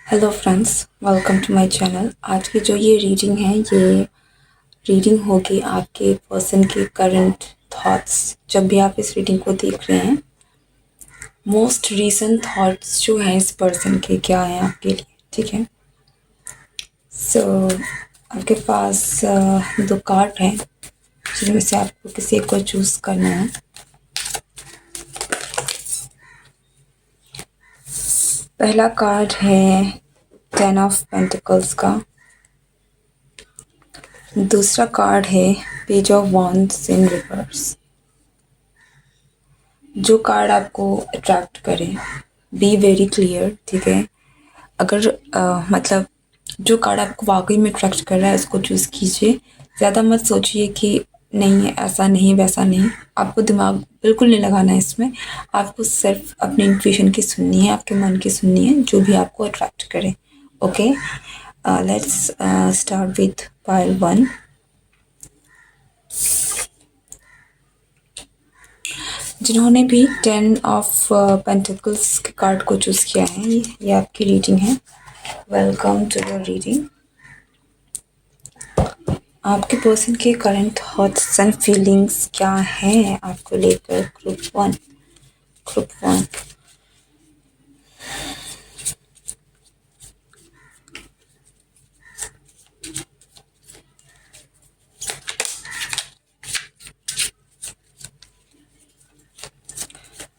Hello friends, welcome to my channel. आज की जो ये रीडिंग है, ये रीडिंग होगी आपके पर्सन के करंट थॉट्स। जब भी आप इस रीडिंग को देख रहे हैं, मोस्ट रीसेंट थॉट्स जो हैं इस पर्सन के क्या हैं आपके लिए, ठीक है। सो आपके पास दो कार्ड हैं जिनमें से आपको किसी को चूज़ करना है। पहला कार्ड है 10 ऑफ पेंटिकल्स का। दूसरा कार्ड है page of wands in reverse. जो कार्ड आपको अट्रैक्ट करे, बी वेरी क्लियर, ठीक है। अगर मतलब जो कार्ड आपको वाकई में अट्रैक्ट कर रहा है उसको चूज़ कीजिए। ज़्यादा मत सोचिए कि नहीं ऐसा नहीं वैसा नहीं, आपको दिमाग बिल्कुल नहीं लगाना है इसमें। आपको सिर्फ अपनी इंट्यूशन की सुननी है, आपके मन की सुननी है, जो भी आपको अट्रैक्ट करे। Okay, let's start with pile 1। जिन्होंने भी 10 ऑफ पेंटिकल्स के कार्ड को चूज़ किया है, ये आपकी रीडिंग है। Welcome to your reading. आपके पर्सन के करंट थॉट्स एंड फीलिंग्स क्या हैं आपको लेकर। Group one.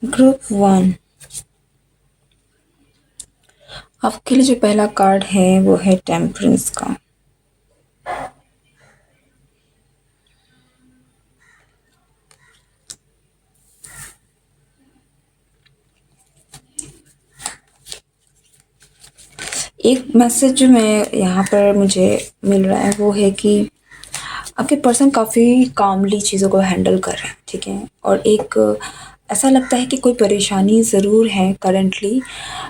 ग्रुप वन, आपके लिए जो पहला कार्ड है वो है टेम्परेंस का। एक मैसेज जो मैं यहाँ पर मुझे मिल रहा है वो है कि आपके पर्सन काफ़ी कामली चीज़ों को हैंडल कर रहे हैं, ठीक है। और एक ऐसा लगता है कि कोई परेशानी ज़रूर है करंटली,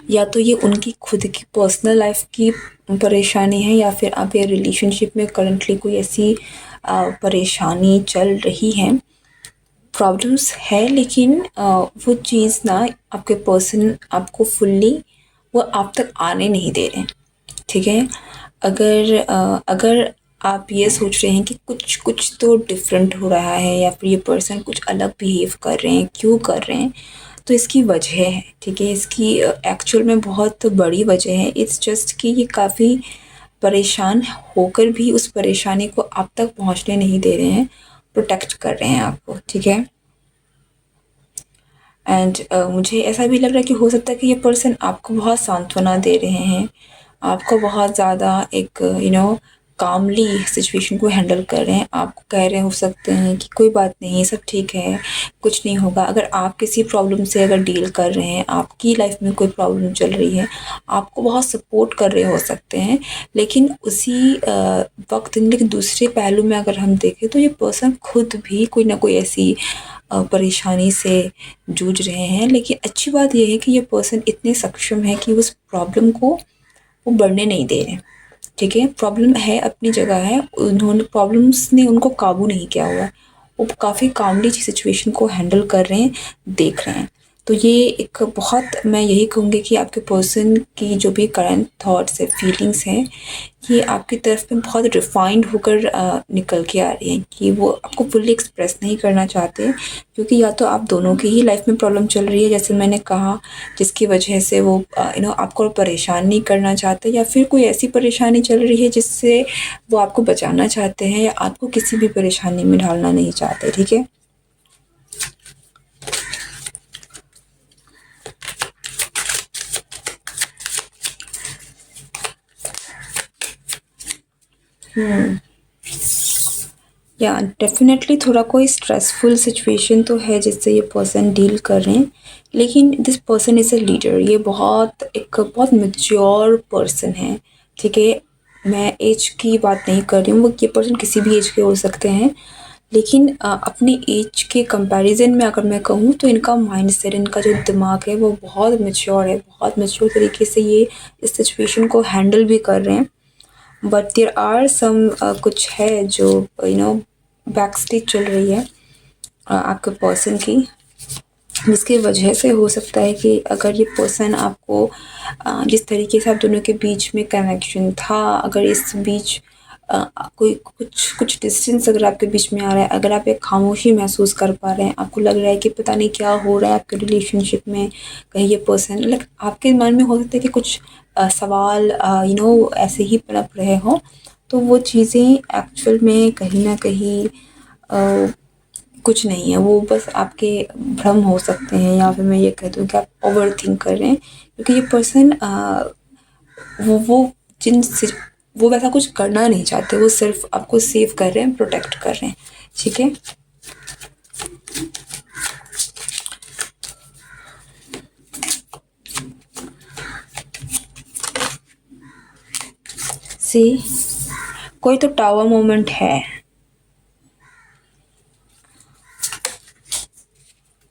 या तो ये उनकी खुद की पर्सनल लाइफ की परेशानी है, या फिर आप ये रिलेशनशिप में करंटली कोई ऐसी परेशानी चल रही है, प्रॉब्लम्स है। लेकिन वो चीज़ ना आपके पर्सन आपको फुल्ली वो आप तक आने नहीं दे रहे हैं, ठीक है। अगर आप ये सोच रहे हैं कि कुछ तो डिफरेंट हो रहा है, या फिर ये पर्सन कुछ अलग बिहेव कर रहे हैं, क्यों कर रहे हैं, तो इसकी वजह है, ठीक है। इसकी एक्चुअल में बहुत बड़ी वजह है। इट्स जस्ट कि ये काफ़ी परेशान होकर भी उस परेशानी को आप तक पहुंचने नहीं दे रहे हैं, प्रोटेक्ट कर रहे हैं आपको, ठीक है। एंड मुझे ऐसा भी लग रहा है कि हो सकता है कि ये पर्सन आपको बहुत सांत्वना दे रहे हैं, आपको बहुत ज़्यादा एक कामली सिचुएशन को हैंडल कर रहे हैं। आपको कह रहे हो सकते हैं कि कोई बात नहीं, सब ठीक है, कुछ नहीं होगा। अगर आप किसी प्रॉब्लम से अगर डील कर रहे हैं, आपकी लाइफ में कोई प्रॉब्लम चल रही है, आपको बहुत सपोर्ट कर रहे हो सकते हैं। लेकिन उसी वक्त इनके दूसरे पहलू में अगर हम देखें तो ये पर्सन खुद भी कोई ना कोई ऐसी परेशानी से जूझ रहे हैं। लेकिन अच्छी बात यह है कि ये पर्सन इतने सक्षम है कि उस प्रॉब्लम को वो बढ़ने नहीं दे रहे, ठीक है। प्रॉब्लम है, अपनी जगह है, उन्होंने प्रॉब्लम्स ने उनको काबू नहीं किया हुआ है। वो काफ़ी कामली सिचुएशन को हैंडल कर रहे हैं, देख रहे हैं। तो ये एक बहुत, मैं यही कहूँगी कि आपके पर्सन की जो भी करंट थॉट्स है, फीलिंग्स हैं, ये आपकी तरफ में बहुत रिफाइंड होकर निकल के आ रही हैं कि वो आपको फुल्ली एक्सप्रेस नहीं करना चाहते। क्योंकि या तो आप दोनों की ही लाइफ में प्रॉब्लम चल रही है, जैसे मैंने कहा, जिसकी वजह से वो आपको परेशान नहीं करना चाहते, या फिर कोई ऐसी परेशानी चल रही है जिससे वो आपको बचाना चाहते हैं, या आपको किसी भी परेशानी में डालना नहीं चाहते, ठीक है। या डेफिनेटली थोड़ा कोई स्ट्रेसफुल सिचुएशन तो है जिससे ये पर्सन डील कर रहे हैं। लेकिन this person is a leader. ये बहुत मैच्योर पर्सन है, ठीक है। मैं एज की बात नहीं कर रही हूँ, वो ये पर्सन किसी भी एज के हो सकते हैं। लेकिन अपनी एज के कंपैरिजन में अगर मैं कहूँ तो इनका माइंडसेट, इनका जो दिमाग है वो बहुत मैच्योर है। बहुत मैच्योर तरीके से ये इस सिचुएशन को हैंडल भी कर रहे हैं। बट देयर आर सम कुछ है जो बैक स्टेज चल रही है आपके पर्सन की। जिसकी वजह से हो सकता है कि अगर ये पर्सन आपको जिस तरीके से आप दोनों के बीच में कनेक्शन था, अगर इस बीच कोई कुछ कुछ डिस्टेंस अगर आपके बीच में आ रहा है, अगर आप एक खामोशी महसूस कर पा रहे हैं, आपको लग रहा है कि पता नहीं क्या हो रहा है आपके रिलेशनशिप में, कहीं ये पर्सन आपके मन में हो सकता है कि कुछ सवाल ऐसे ही पनप रहे हों, तो वो चीज़ें एक्चुअल में कहीं न कहीं कुछ नहीं है, वो बस आपके भ्रम हो सकते हैं, या फिर मैं ये कह दूँ कि आप ओवरथिंक कर रहे हैं, क्योंकि ये पर्सन वो जिन सि वो वैसा कुछ करना नहीं चाहते, वो सिर्फ़ आपको सेव कर रहे हैं, प्रोटेक्ट कर रहे हैं, ठीक है? सी कोई तो टावर मोमेंट है,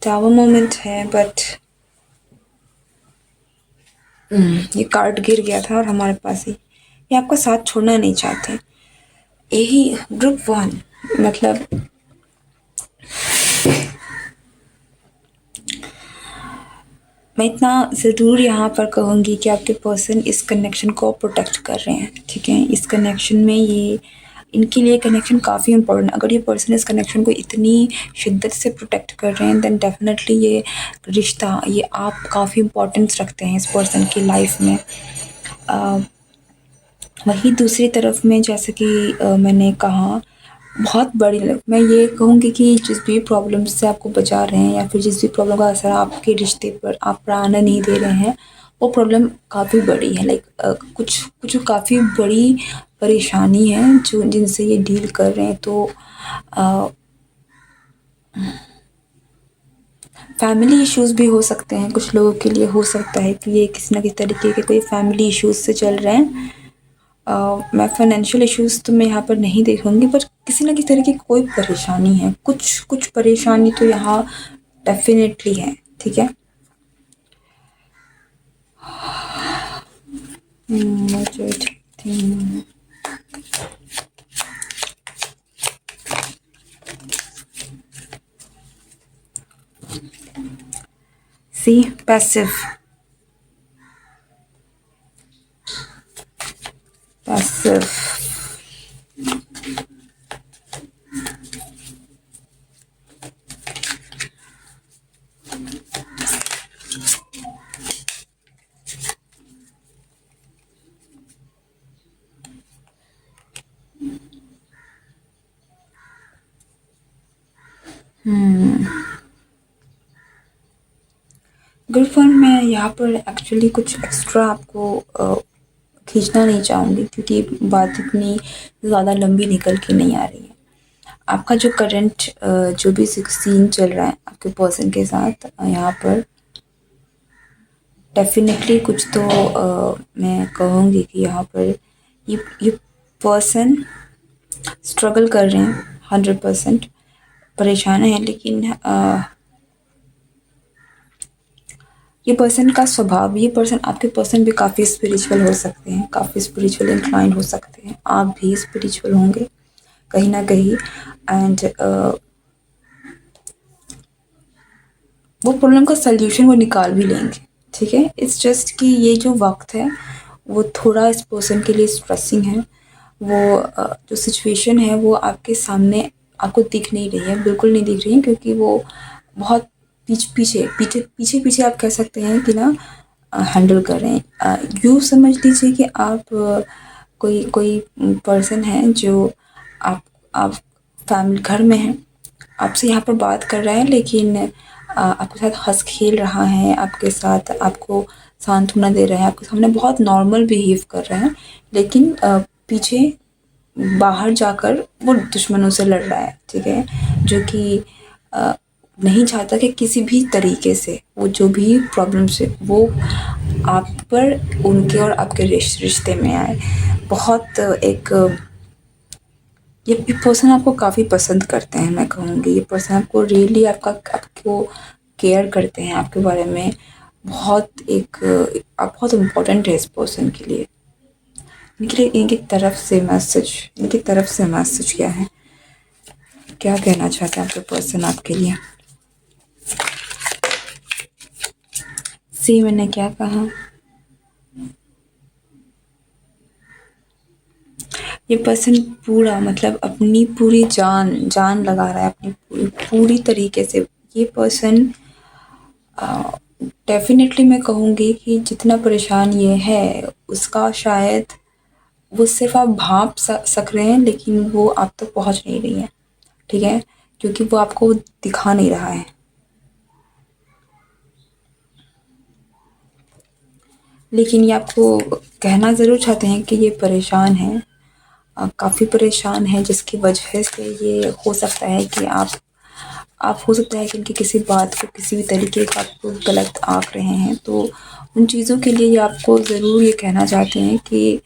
टावर मोमेंट है, बट ये कार्ड गिर गया था और हमारे पास ही, ये आपका साथ छोड़ना नहीं चाहते। यही ग्रुप 1 मतलब मैं इतना ज़रूर यहाँ पर कहूँगी कि आपके पर्सन इस कनेक्शन को प्रोटेक्ट कर रहे हैं, ठीक है? इस कनेक्शन में ये इनके लिए कनेक्शन काफ़ी इम्पोर्टेंट, अगर ये पर्सन इस कनेक्शन को इतनी शिद्दत से प्रोटेक्ट कर रहे हैं, देन डेफिनेटली ये रिश्ता, ये आप काफ़ी इम्पोर्टेंस रखते हैं इस पर्सन की लाइफ में। वहीं दूसरी तरफ में जैसे कि मैंने कहा, बहुत बड़ी मैं ये कहूँगी कि जिस भी प्रॉब्लम से आपको बचा रहे हैं, या फिर जिस भी प्रॉब्लम का असर आपके रिश्ते पर आप आने नहीं दे रहे हैं, वो प्रॉब्लम काफ़ी बड़ी है, कुछ कुछ काफ़ी बड़ी परेशानी है जो जिनसे ये डील कर रहे हैं। तो फैमिली इश्यूज़ भी हो सकते हैं, कुछ लोगों के लिए हो सकता है कि ये किसी न किसी तरीके के कोई फैमिली इश्यूज़ से चल रहे हैं। मैं फाइनेंशियल इश्यूज़ तो मैं यहाँ पर नहीं देखूँगी, पर किसी न किसी तरह की कोई परेशानी है, कुछ कुछ परेशानी तो यहाँ डेफ़िनेटली है, ठीक है? मुझे थिंक सी पैसिव पैसिव ग्रुप 1 मैं यहाँ पर एक्चुअली कुछ एक्स्ट्रा आपको खींचना नहीं चाहूँगी, क्योंकि बात इतनी ज़्यादा लंबी निकल के नहीं आ रही है। आपका जो करंट जो भी सीन चल रहा है आपके पर्सन के साथ, यहाँ पर डेफ़िनेटली कुछ तो मैं कहूँगी कि यहाँ पर ये पर्सन स्ट्रगल कर रहे हैं, 100% परेशान है, लेकिन ये पर्सन का स्वभाव, ये पर्सन, आपके पर्सन भी काफ़ी स्पिरिचुअल हो सकते हैं, काफ़ी स्पिरिचुअल इंक्लाइन हो सकते हैं, आप भी स्पिरिचुअल होंगे कहीं ना कहीं, एंड वो प्रॉब्लम का सल्यूशन वो निकाल भी लेंगे, ठीक है? इट्स जस्ट कि ये जो वक्त है वो थोड़ा इस पर्सन के लिए स्ट्रेसिंग है। वो जो सिचुएशन है वो आपके सामने आपको दिख नहीं रही है, बिल्कुल नहीं दिख रही है, क्योंकि वो बहुत पीछे पीछे पीछे पीछे आप कह सकते हैं कि ना हैंडल कर रहे हैं। यूँ समझ लीजिए कि आप कोई कोई पर्सन है जो आप फैमिली घर में हैं, आपसे यहाँ पर बात कर रहा है, लेकिन आपके साथ हँस खेल रहा है, आपके साथ आपको सांत्वना दे रहा है, आपके सामने बहुत नॉर्मल बिहेव कर रहा है, लेकिन पीछे बाहर जाकर वो दुश्मनों से लड़ रहा है, ठीक है? जो कि नहीं चाहता कि किसी भी तरीके से वो जो भी प्रॉब्लम्स है वो आप पर, उनके और आपके रिश्ते में आए। बहुत एक ये पर्सन आपको काफ़ी पसंद करते हैं, मैं कहूँगी ये पर्सन आपको रियली आपको केयर करते हैं, आपके बारे में बहुत आप बहुत इम्पोर्टेंट है इस पर्सन के लिए। इनके लिए इनकी तरफ से मैसेज क्या है, क्या कहना चाहते हैं आपके पर्सन आपके लिए? सी मैंने क्या कहा, ये पर्सन पूरा मतलब अपनी पूरी जान जान लगा रहा है, अपनी पूरी तरीके से। ये पर्सन डेफिनेटली मैं कहूँगी कि जितना परेशान ये है उसका शायद वो सिर्फ आप भाप सक रहे हैं, लेकिन वो आप तक पहुँच नहीं रही है, ठीक है, क्योंकि वो आपको दिखा नहीं रहा है। लेकिन ये आपको कहना ज़रूर चाहते हैं कि ये परेशान है, काफ़ी परेशान है, जिसकी वजह से ये हो सकता है कि आप हो सकता है कि उनकी किसी बात को किसी भी तरीके का आपको गलत आंक रहे हैं, तो उन चीज़ों के लिए ये आपको ज़रूर ये कहना चाहते हैं कि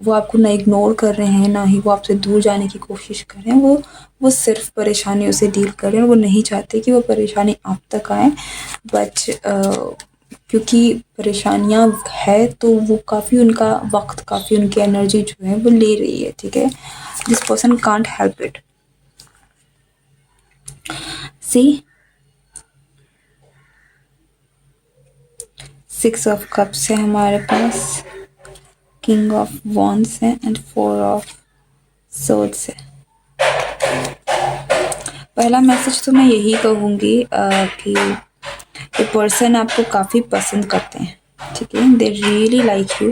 वो आपको ना इग्नोर कर रहे हैं, ना ही वो आपसे दूर जाने की कोशिश कर रहे हैं। वो सिर्फ परेशानियों से डील कर रहे हैं, वो नहीं चाहते कि वो परेशानी आप तक आए। बट क्योंकि परेशानियाँ है तो वो काफ़ी उनका वक्त, काफ़ी उनकी एनर्जी जो है वो ले रही है, ठीक है। This person can't help it. See 6 of cups है हमारे पास, किंग ऑफ वॉन्ड्स है एंड 4 ऑफ सोर्ड्स है। पहला मैसेज तो मैं यही कहूँगी कि ये पर्सन आपको काफ़ी पसंद करते हैं, ठीक है। They really like you.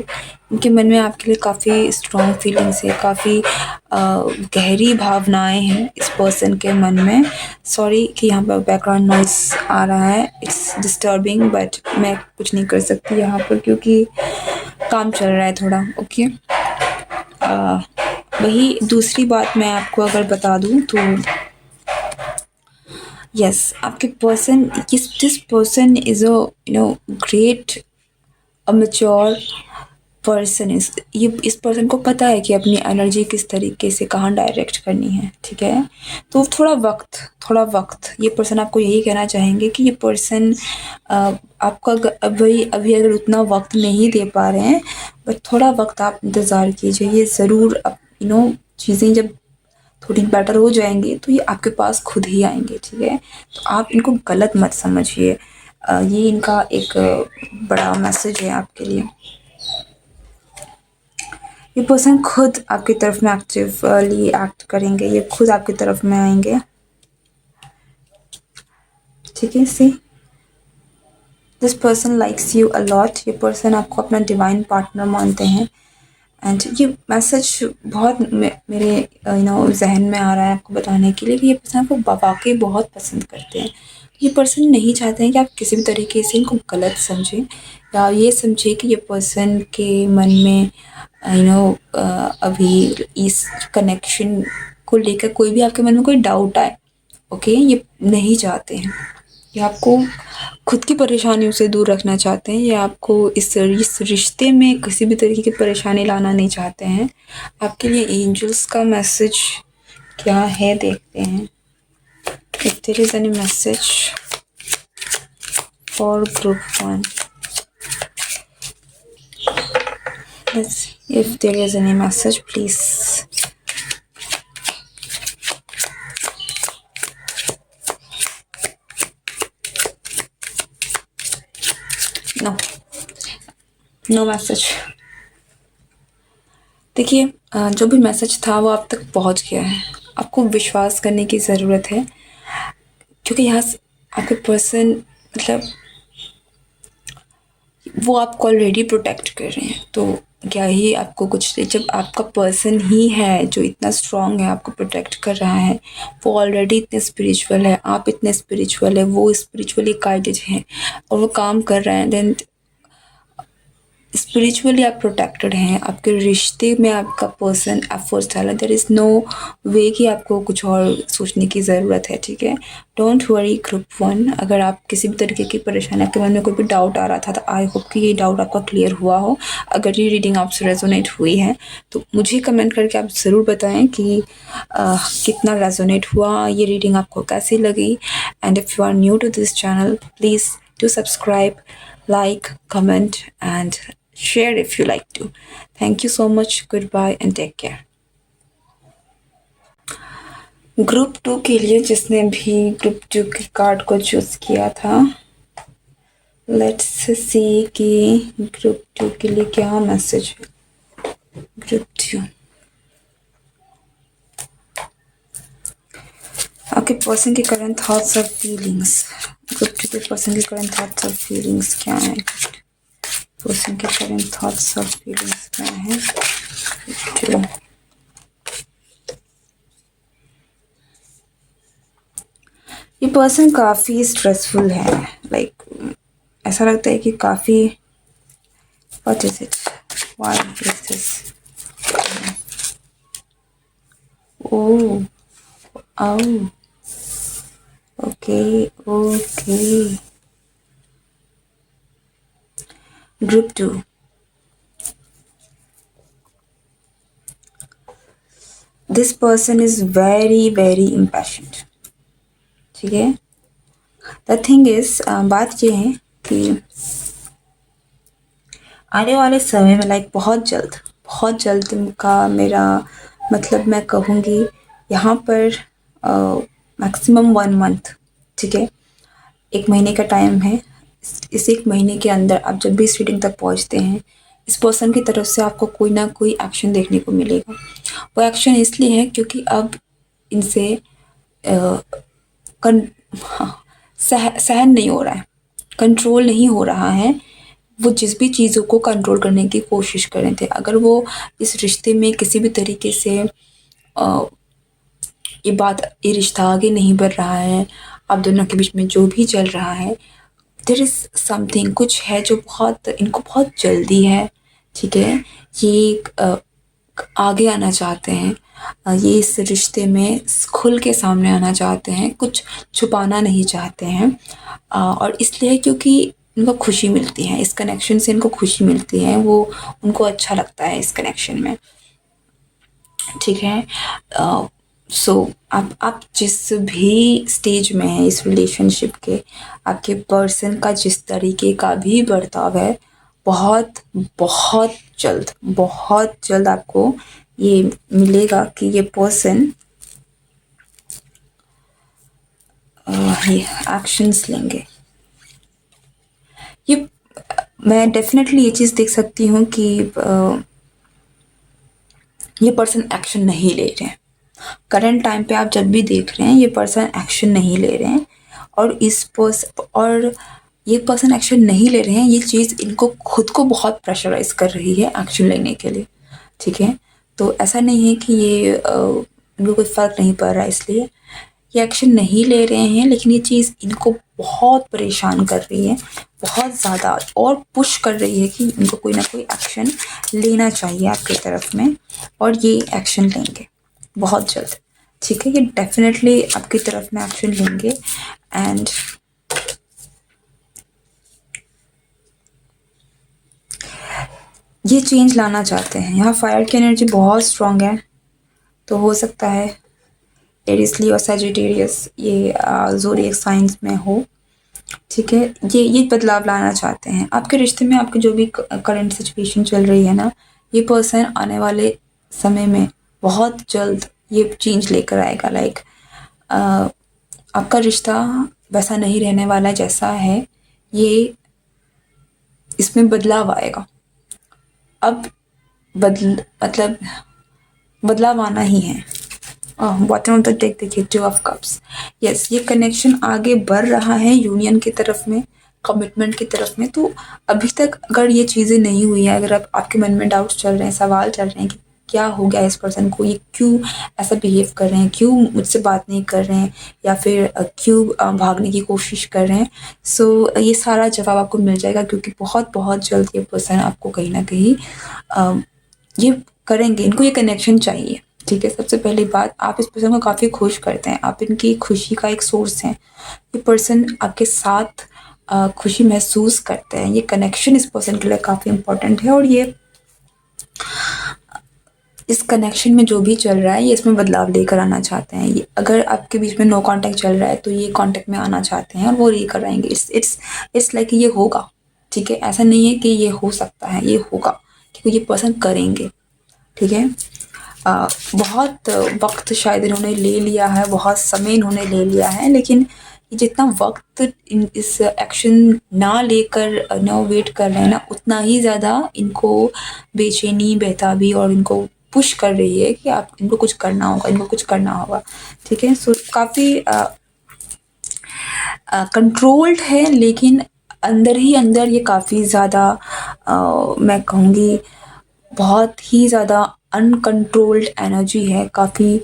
उनके मन में आपके लिए काफ़ी स्ट्रॉन्ग फीलिंग्स है, काफ़ी गहरी भावनाएं हैं इस पर्सन के मन में। सॉरी कि यहाँ पर बैकग्राउंड नॉइस आ रहा है, इट्स डिस्टर्बिंग, बट मैं कुछ नहीं कर सकती यहाँ पर क्योंकि काम चल रहा है थोड़ा, ओके। वही दूसरी बात मैं आपको अगर बता दूँ तो यस, आपके person, this person is a great mature person. इस पर्सन को पता है कि अपनी एनर्जी किस तरीके से कहाँ डायरेक्ट करनी है, ठीक है। तो थोड़ा वक्त ये पर्सन आपको यही कहना चाहेंगे कि ये पर्सन आपका अभी अगर उतना वक्त नहीं दे पा रहे हैं, बट थोड़ा वक्त आप इंतज़ार कीजिए। ये ज़रूर चीज़ें जब थोड़ी बेटर हो जाएंगी तो ये आपके पास खुद ही आएंगे, ठीक है। तो आप इनको गलत मत समझिए। ये इनका एक बड़ा मैसेज है आपके लिए। ये पर्सन खुद आपकी तरफ में एक्टिवली एक्ट करेंगे, ये खुद आपकी तरफ में आएंगे, ठीक है। See this person likes you a lot. ये पर्सन आपको अपना डिवाइन पार्टनर मानते हैं एंड ये मैसेज बहुत मेरे जहन में आ रहा है आपको बताने के लिए कि ये पर्सन आपको वाकई बहुत पसंद करते हैं। ये पर्सन नहीं चाहते हैं कि आप किसी भी तरीके से इनको गलत समझें या ये समझें कि ये पर्सन के मन में अभी इस कनेक्शन को लेकर कोई भी आपके मन में कोई डाउट आए, ओके। ये नहीं चाहते हैं, ये आपको खुद की परेशानियों से दूर रखना चाहते हैं, या आपको इस रिश्ते में किसी भी तरीके की परेशानी लाना नहीं चाहते हैं। आपके लिए एंजल्स का मैसेज क्या है देखते हैं। If there is any message for group 1, if there is any message please. No message. देखिए, जो भी मैसेज था वो आप तक पहुंच गया है। आपको विश्वास करने की ज़रूरत है क्योंकि यहाँ आपके पर्सन मतलब वो आपको ऑलरेडी प्रोटेक्ट कर रहे हैं, तो क्या ही आपको कुछ, जब आपका पर्सन ही है जो इतना स्ट्रॉन्ग है आपको प्रोटेक्ट कर रहा है, वो ऑलरेडी इतने स्पिरिचुअल है, आप इतने स्पिरिचुअल है, वो स्पिरिचुअली गाइडेड हैं और वो काम कर रहे हैं, देन स्पिरिचुअली आप प्रोटेक्टेड हैं। आपके रिश्ते में आपका पर्सन एफर्ट्स डाला, देयर इज़ नो वे कि आपको कुछ और सोचने की ज़रूरत है, ठीक है। Don't worry group 1। अगर आप किसी भी तरीके की परेशानी, आपके मन में कोई भी डाउट आ रहा था, तो आई होप कि ये डाउट आपका क्लियर हुआ हो। अगर ये रीडिंग आपसे रेजोनेट हुई है तो मुझे कमेंट करके आप ज़रूर बताएं कि कितना रेजोनेट हुआ, ये रीडिंग आपको कैसी लगी। And if you are new to this channel, please do subscribe, like, comment and share if you like to. Thank you so much. Goodbye and take care. Group 2 के लिए जिसने भी ग्रुप 2 के कार्ड को choose किया था, let's see कि group 2 के लिए क्या मैसेज है। ग्रुप 2, आपके पर्सन के करंट थॉट्स और फीलिंग्स। ग्रुप 2 के पर्सन के करंट थॉट्स और फीलिंग्स क्या है? पर्सन के करंट थॉट्स और फीलिंग्स क्या है? ग्रुप 2, ये पर्सन काफ़ी स्ट्रेसफुल है। लाइक ऐसा लगता है कि काफ़ी, what is it, why is this, oh oh, okay okay. Group 2, this person is very very impassionate. ठीक है, द थिंग इज, बात ये है कि आने वाले समय में, लाइक बहुत जल्द का मेरा मतलब मैं कहूँगी यहाँ पर मैक्सिमम 1 मंथ। ठीक है, 1 महीने का टाइम है। इस 1 महीने के अंदर आप जब भी इस रीडिंग तक पहुँचते हैं, इस पर्सन की तरफ से आपको कोई ना कोई एक्शन देखने को मिलेगा। वो एक्शन इसलिए है क्योंकि अब इनसे सहन नहीं हो रहा है, कंट्रोल नहीं हो रहा है। वो जिस भी चीज़ों को कंट्रोल करने की कोशिश कर रहे थे, अगर वो इस रिश्ते में किसी भी तरीके से ये रिश्ता आगे नहीं बढ़ रहा है, आप दोनों के बीच में जो भी चल रहा है, देयर इज़ समथिंग, कुछ है जो इनको बहुत जल्दी है। ठीक है, ये आगे आना चाहते हैं, ये इस रिश्ते में खुल के सामने आना चाहते हैं, कुछ छुपाना नहीं चाहते हैं। और इसलिए क्योंकि इनको खुशी मिलती है इस कनेक्शन से, इनको खुशी मिलती है, वो उनको अच्छा लगता है इस कनेक्शन में। ठीक है, सो आप जिस भी स्टेज में हैं इस रिलेशनशिप के, आपके पर्सन का जिस तरीके का भी बर्ताव है, बहुत बहुत जल्द आपको ये मिलेगा कि ये पर्सन ये एक्शंस लेंगे। ये मैं डेफिनेटली ये चीज़ देख सकती हूँ कि ये पर्सन एक्शन नहीं ले रहे हैं। करंट टाइम पे आप जब भी देख रहे हैं, ये पर्सन एक्शन नहीं ले रहे हैं, और ये पर्सन एक्शन नहीं ले रहे हैं, ये चीज़ इनको खुद को बहुत प्रेशराइज कर रही है एक्शन लेने के लिए। ठीक है, तो ऐसा नहीं है कि ये इनको कोई फ़र्क नहीं पड़ रहा है इसलिए ये एक्शन नहीं ले रहे हैं, लेकिन ये चीज़ इनको बहुत परेशान कर रही है, बहुत ज़्यादा, और पुश कर रही है कि इनको कोई ना कोई एक्शन लेना चाहिए आपकी तरफ में, और ये एक्शन लेंगे बहुत जल्द। ठीक है, ये डेफिनेटली आपकी तरफ में एक्शन लेंगे। एंड ये चेंज लाना चाहते हैं। यहाँ फायर की एनर्जी बहुत स्ट्रांग है, तो हो सकता है एरिस, लियो, सजिटेरियस ये ज़ोडिएक साइंस में हो। ठीक है, ये बदलाव लाना चाहते हैं आपके रिश्ते में। आपकी जो भी करंट सिचुएशन चल रही है ना, ये पर्सन आने वाले समय में बहुत जल्द ये चेंज लेकर आएगा। लाइक आपका रिश्ता वैसा नहीं रहने वाला जैसा है, ये इसमें बदलाव आएगा। अब बदलाव आना ही है। बॉटम ऑफ द डेक देखिए, 2 ऑफ कप्स। यस, ये कनेक्शन आगे बढ़ रहा है यूनियन की तरफ में, कमिटमेंट की तरफ में। तो अभी तक अगर ये चीज़ें नहीं हुई है, अगर आपके मन में डाउट्स चल रहे हैं, सवाल चल रहे हैं कि क्या हो गया इस पर्सन को, ये क्यों ऐसा बिहेव कर रहे हैं, क्यों मुझसे बात नहीं कर रहे हैं, या फिर क्यों भागने की कोशिश कर रहे हैं, सो ये सारा जवाब आपको मिल जाएगा, क्योंकि बहुत जल्द ये पर्सन आपको कहीं ना कहीं ये करेंगे। इनको ये कनेक्शन चाहिए। ठीक है, सबसे पहली बात, आप इस पर्सन को काफ़ी खुश करते हैं, आप इनकी खुशी का एक सोर्स हैं। ये पर्सन आपके साथ खुशी महसूस करते हैं। ये कनेक्शन इस पर्सन के लिए काफ़ी इम्पोर्टेंट है, और ये इस कनेक्शन में जो भी चल रहा है, ये इसमें बदलाव लेकर आना चाहते हैं। ये अगर आपके बीच में नो कांटेक्ट चल रहा है, तो ये कांटेक्ट में आना चाहते हैं, और वो लेकर आएंगे। इट्स लाइक ये होगा। ठीक है, ऐसा नहीं है कि ये हो सकता है, ये होगा, क्योंकि ये पर्सन करेंगे। ठीक है, बहुत वक्त शायद इन्होंने ले लिया है, बहुत समय इन्होंने ले लिया है, लेकिन ये जितना वक्त इस एक्शन ना लेकर ना वेट कर रहे हैं ना, उतना ही ज़्यादा इनको बेचैनी, बेताबी और इनको पुश कर रही है कि आप इनको कुछ करना होगा, इनको कुछ करना होगा। ठीक है, सो काफ़ी कंट्रोल्ड है, लेकिन अंदर ही अंदर ये काफ़ी ज़्यादा मैं कहूँगी बहुत ही ज़्यादा अनकंट्रोल्ड एनर्जी है। काफ़ी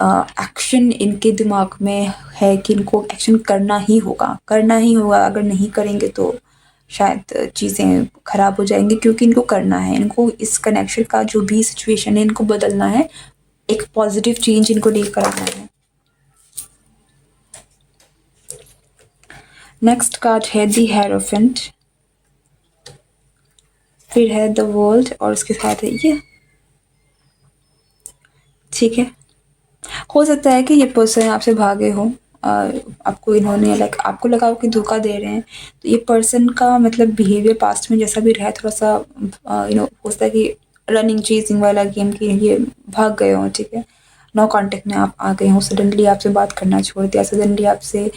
एक्शन इनके दिमाग में है कि इनको एक्शन करना ही होगा, करना ही होगा। अगर नहीं करेंगे तो शायद चीज़ें ख़राब हो जाएंगी, क्योंकि इनको करना है। इनको इस कनेक्शन का जो भी सिचुएशन है इनको बदलना है, एक पॉजिटिव चेंज इनको लेकर आना है। नेक्स्ट कार्ड है द हेरोफेंट, फिर है द वर्ल्ड और उसके साथ है ये। ठीक है, हो सकता है कि ये पर्सन आपसे भागे हो, आपको इन्होंने आपको लगा हो कि धोखा दे रहे हैं। तो ये पर्सन का मतलब बिहेवियर पास्ट में जैसा भी रहा है, थोड़ा सा हो सकता है कि रनिंग चेजिंग वाला गेम की ये भाग गए हो। ठीक है, नो कांटेक्ट में आप आ गए हो, सडनली आपसे बात करना छोड़ दिया, सडनली आपसे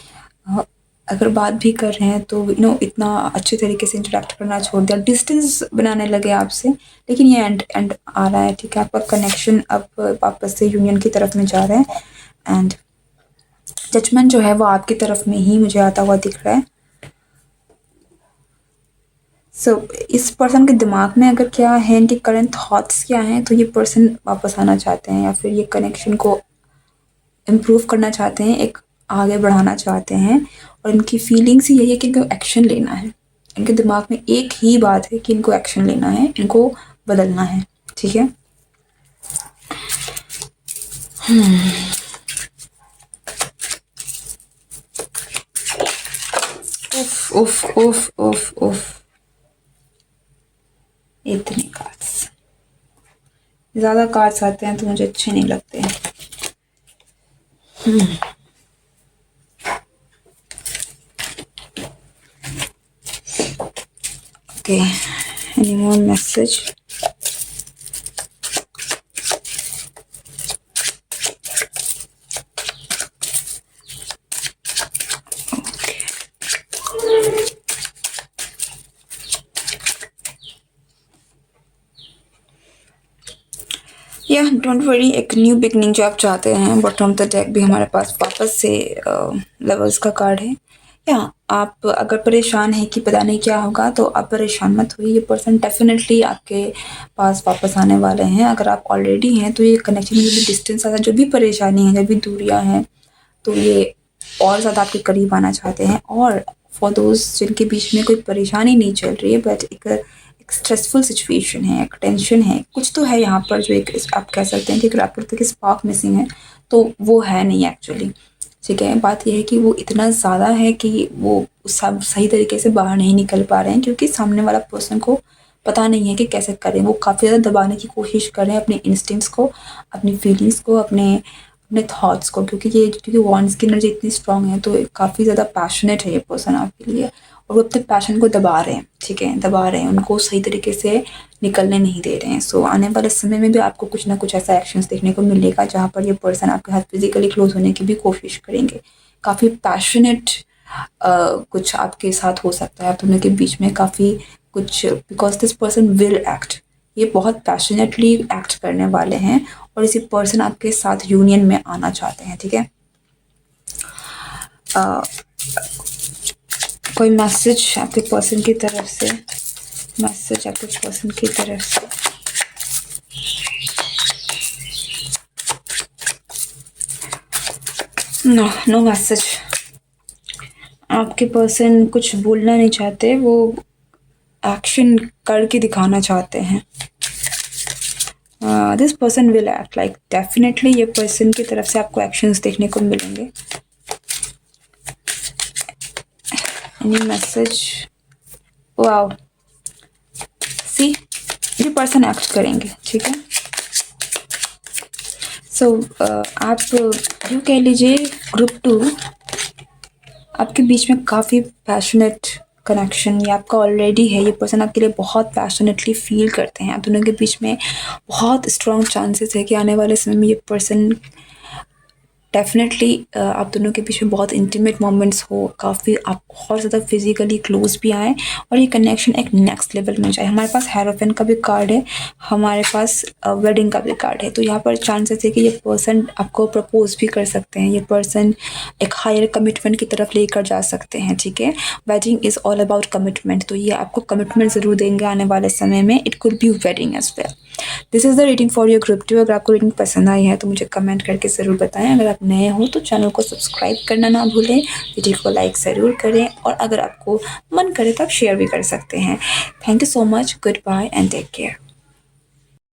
अगर बात भी कर रहे हैं तो इतना अच्छे तरीके से इंटरेक्ट करना छोड़ दिया, डिस्टेंस बनाने लगे आपसे। लेकिन ये एंड आ रहा है। ठीक है, आपका कनेक्शन अब वापस से यूनियन की तरफ में जा रहा है, एंड जजमेंट जो है वो आपकी तरफ में ही मुझे आता हुआ दिख रहा है। सो इस पर्सन के दिमाग में अगर क्या है, इनके करंट थॉट्स क्या हैं, तो ये पर्सन वापस आना चाहते हैं या फिर ये कनेक्शन को इम्प्रूव करना चाहते हैं, एक आगे बढ़ाना चाहते हैं। और इनकी फीलिंग्स यही है कि इनको एक्शन लेना है। इनके दिमाग में एक ही बात है कि इनको एक्शन लेना है, इनको बदलना है। ठीक है, उफ उफ उफ उफ उफ, इतने कार्ड्स, ज़्यादा कार्ड्स आते हैं तो मुझे अच्छे नहीं लगते। Okay, any more message? या डोंट वरी, एक न्यू बिगनिंग जो आप चाहते हैं। बॉटम ऑफ द डेक भी हमारे पास वापस से लेवल्स का कार्ड है। या आप अगर परेशान हैं कि पता नहीं क्या होगा, तो आप परेशान मत होइए, ये पर्सन डेफिनेटली आपके पास वापस आने वाले हैं। अगर आप ऑलरेडी हैं तो ये कनेक्शन में जो भी डिस्टेंस आता है, जो भी परेशानी है, जो भी दूरियां हैं, तो ये और ज़्यादा आपके करीब आना चाहते हैं। और फॉर दोज जिनके बीच में कोई परेशानी नहीं चल रही है, बट एक स्ट्रेसफुल सिचुएशन है, एक टेंशन है, कुछ तो है यहाँ पर, जो एक आप कह सकते हैं कि एक रैपर की स्पार्क मिसिंग है, तो वो है नहीं एक्चुअली। ठीक है, बात यह है कि वो इतना ज़्यादा है कि वो सब सही तरीके से बाहर नहीं निकल पा रहे हैं, क्योंकि सामने वाला पर्सन को पता नहीं है कि कैसे करें। वो काफ़ी ज़्यादा दबाने की कोशिश कर रहे हैं अपने इंस्टिंक्ट्स को, अपनी फीलिंग्स को, अपने अपने थॉट्स को, क्योंकि वॉन्ड्स की एनर्जी इतनी स्ट्रांग है, तो काफ़ी ज़्यादा पैशनेट है ये पर्सन आपके लिए, और वो अपने पैशन को दबा रहे हैं। ठीक है, दबा रहे हैं, उनको सही तरीके से निकलने नहीं दे रहे हैं। सो आने वाले समय में भी आपको कुछ ना कुछ ऐसा एक्शंस देखने को मिलेगा जहाँ पर ये पर्सन आपके साथ फिजिकली क्लोज होने की भी कोशिश करेंगे। काफ़ी पैशनेट कुछ आपके साथ हो सकता है, आप दोनों के बीच में काफ़ी कुछ, because this person will act, ये बहुत पैशनेटली एक्ट करने वाले हैं, और इसी पर्सन आपके साथ यूनियन में आना चाहते हैं। ठीक है, कोई मैसेज आपके पर्सन की तरफ से, मैसेज आपके पर्सन की तरफ से। Know message. आपके पर्सन कुछ बोलना नहीं चाहते, वो एक्शन करके दिखाना चाहते हैं। This person will act, like definitely ये पर्सन की तरफ से आपको एक्शंस देखने को मिलेंगे। Any message? वाओ, सी, ये पर्सन एक्ट करेंगे। ठीक है, सो आप यूँ कह लीजिए ग्रुप 2 आपके बीच में काफ़ी पैशनेट कनेक्शन ये आपका ऑलरेडी है। ये पर्सन आपके लिए बहुत पैशनेटली फील करते हैं। आप दोनों के बीच में बहुत स्ट्रॉन्ग चांसेस है कि आने वाले समय में ये पर्सन डेफ़िनेटली आप दोनों के बीच में बहुत इंटीमेट मोमेंट्स हो, काफ़ी आप बहुत ज़्यादा फिज़िकली क्लोज़ भी आएँ और ये कनेक्शन एक नेक्स्ट लेवल में जाए। हमारे पास हेरोफेन का भी कार्ड है, हमारे पास वेडिंग का भी कार्ड है, तो यहाँ पर चांसेस है कि ये पर्सन आपको प्रपोज़ भी कर सकते हैं, ये पर्सन एक हायर कमिटमेंट की तरफ लेकर जा सकते हैं, ठीक है? Wedding is all about commitment, तो ये आपको कमिटमेंट ज़रूर देंगे आने वाले समय में। It could be wedding as well. This is the reading for your group 2। अगर आपको रीडिंग पसंद आई है तो मुझे कमेंट करके ज़रूर बताएं। अगर आप नए हो तो चैनल को सब्सक्राइब करना ना भूलें, वीडियो को लाइक ज़रूर करें और अगर आपको मन करे तो आप शेयर भी कर सकते हैं। Thank you so much, goodbye and take care.